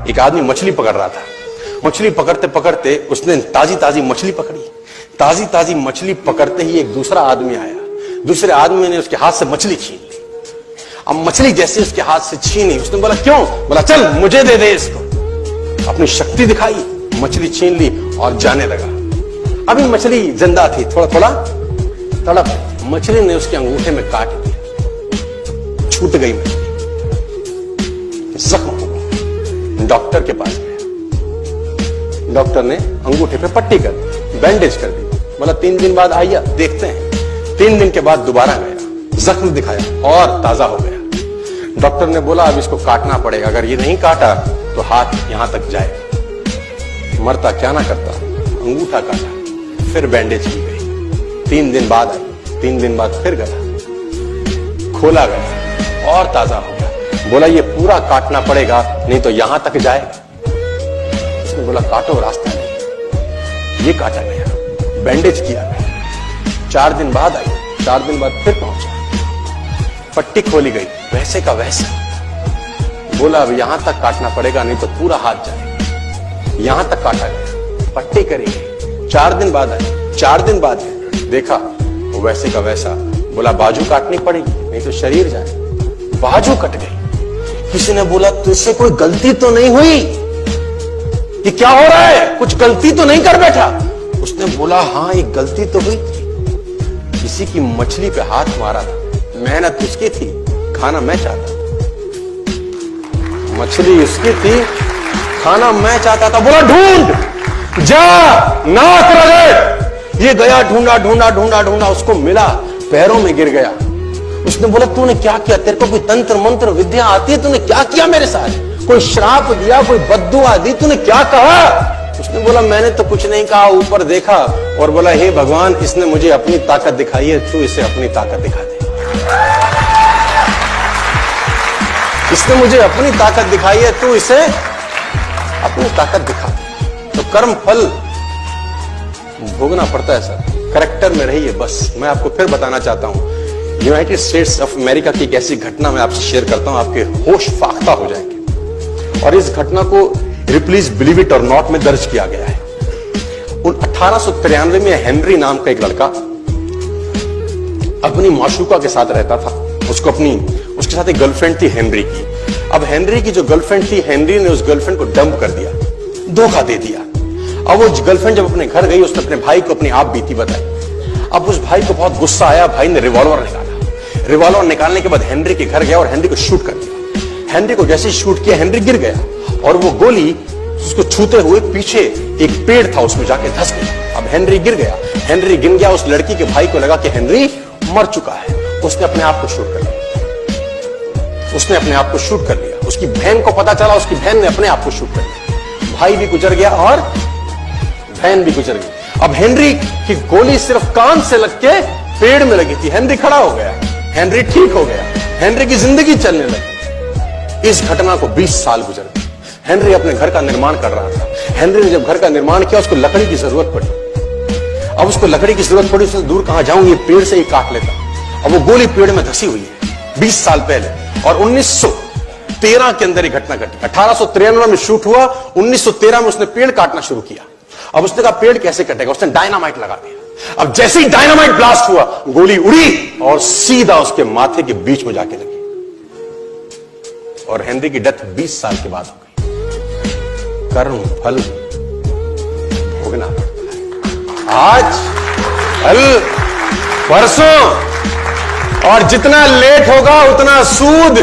एक आदमी मछली पकड़ रहा था। मछली पकड़ते पकड़ते उसने ताजी ताजी मछली पकड़ी। ताजी ताजी मछली पकड़ते ही एक दूसरा आदमी आया। दूसरे आदमी ने उसके हाथ से मछली छीन ली। अब मछली जैसे उसके हाथ से छीनी, उसने बोला क्यों? बोला चल मुझे दे दे इसको। अपनी शक्ति दिखाई, मछली छीन ली और जाने लगा। अभी मछली जिंदा थी, थोड़ा थोड़ा तड़प रही। मछली ने उसके अंगूठे में काट दिया, छूट गई मछली, जख्म हो गया। डॉक्टर के पास गया। डॉक्टर ने अंगूठे पे पट्टी कर दी, बैंडेज कर दी। बोला 3 दिन बाद आइए देखते हैं। 3 दिन के बाद दोबारा गया, जख्म दिखाया और ताजा हो गया। डॉक्टर ने बोला अब इसको काटना पड़ेगा, अगर ये नहीं काटा तो हाथ यहां तक जाएगा। मरता क्या ना करता, अंगूठा काटा, फिर बैंडेज की गई। 3 दिन बाद आई, 3 दिन बाद फिर गया, खोला गया और ताजा हो गया। बोला ये पूरा काटना पड़ेगा नहीं तो यहां तक जाएगा। उसने बोला काटो, रास्ता नहीं। ये काटा गया, बैंडेज किया गया। 4 दिन बाद आई, 4 दिन बाद फिर पहुंचा, पट्टी खोली गई, वैसे का वैसा। बोला अब यहां तक काटना पड़ेगा नहीं तो पूरा हाथ जाएगा। यहां तक काटा गया, पट्टी करी गई। 4 दिन बाद आई, 4 दिन बाद देखा वो वैसे का वैसा। बोला बाजू काटनी पड़ेगी नहीं तो शरीर जाए। बाजू कट गई। किसी ने बोला तुझसे कोई गलती तो नहीं हुई? ये क्या हो रहा है? कुछ गलती तो नहीं कर बैठा? उसने बोला हाँ एक गलती तो हुई थी। किसी की मछली पे हाथ मारा था, मेहनत उसकी थी, खाना मैं चाहता था। मछली उसकी थी, खाना मैं चाहता था। बोला ढूंढ, जा, नाक रगड़। ये गया, ढूंढा ढूंढा ढूंढा ढूंढा, उसको मिला, पैरों में गिर गया। उसने बोला तूने क्या किया? तेरे को कोई तंत्र मंत्र विद्या आती है? तूने क्या किया मेरे साथ? कोई श्राप दिया, कोई बद्दुआ दी? तूने क्या कहा? उसने बोला मैंने तो कुछ नहीं कहा, ऊपर देखा और बोला हे भगवान इसने मुझे अपनी ताकत दिखाई है, तू इसे अपनी ताकत दिखा दे। इसने मुझे अपनी ताकत दिखाई है, तू इसे अपनी ताकत दिखा दे। तो कर्म फल भोगना पड़ता है सर, करेक्टर में रहिए बस। मैं आपको फिर बताना चाहता हूं, यूनाइटेड स्टेट्स ऑफ अमेरिका की एक ऐसी घटना मैं आपसे शेयर करता हूं, आपके होश फाख्ता हो जाएंगे। और इस घटना को प्लीज बिलीव इट और नॉट में दर्ज किया गया है। 1893 में हेनरी नाम का एक लड़का अपनी माशूका के साथ रहता था। उसके साथ एक गर्लफ्रेंड थी हेनरी की। अब हेनरी की जो गर्लफ्रेंड थी, हेनरी ने उस गर्लफ्रेंड को डंप कर दिया, धोखा दे दिया। अब वो गर्लफ्रेंड जब अपने घर गई, उसने अपने भाई को अपनी आप बीती बताई। अब उस भाई को बहुत गुस्सा आया, भाई ने रिवॉल्वर निकाला। रिवॉल्वर निकालने के बाद हेनरी के घर गया और हेनरी को शूट कर दिया। हेनरी को जैसे ही शूट किया, हेनरी गिर गया और वो गोली उसको छूते हुए पीछे एक पेड़ था उसमें जाके धंस गया। अब हेनरी गिर गया, हेनरी गिर गया। उस लड़की के भाई को लगा कि हेनरी मर चुका है, उसने अपने आप को शूट कर लिया। उसने अपने आप को शूट कर लिया। उसकी बहन को पता चला, उसकी बहन ने अपने आप को शूट कर लिया। भाई भी गुजर गया और बहन भी गुजर गई। अब हेनरी की गोली सिर्फ कान से लग के पेड़ में लगी थी। हेनरी खड़ा हो गया, हेनरी ठीक हो गया, हेनरी की जिंदगी चलने लगी। इस घटना को 20 साल गुजर गए। हेनरी अपने घर का निर्माण कर रहा था। हेनरी ने जब घर का निर्माण किया, उसको लकड़ी की जरूरत पड़ी। अब उसको लकड़ी की जरूरत पड़ी, उसने दूर कहां जाऊं, ये पेड़ से ही काट लेता। अब वो गोली पेड़ में धसी हुई है 20 साल पहले। और 1913 के अंदर ये घटना घटी। 1893 में शूट हुआ, 1913 में उसने पेड़ काटना शुरू किया। अब उसने कहा पेड़ कैसे कटेगा, उसने डायनामाइट लगा दिया। अब जैसे ही डायनामाइट ब्लास्ट हुआ, गोली उड़ी और सीधा उसके माथे के बीच में जाके लगी और हेनरी की डेथ 20 साल के बाद हो गई। कर्म फल भोगना पड़ता है, आज कल परसों, और जितना लेट होगा उतना सूद।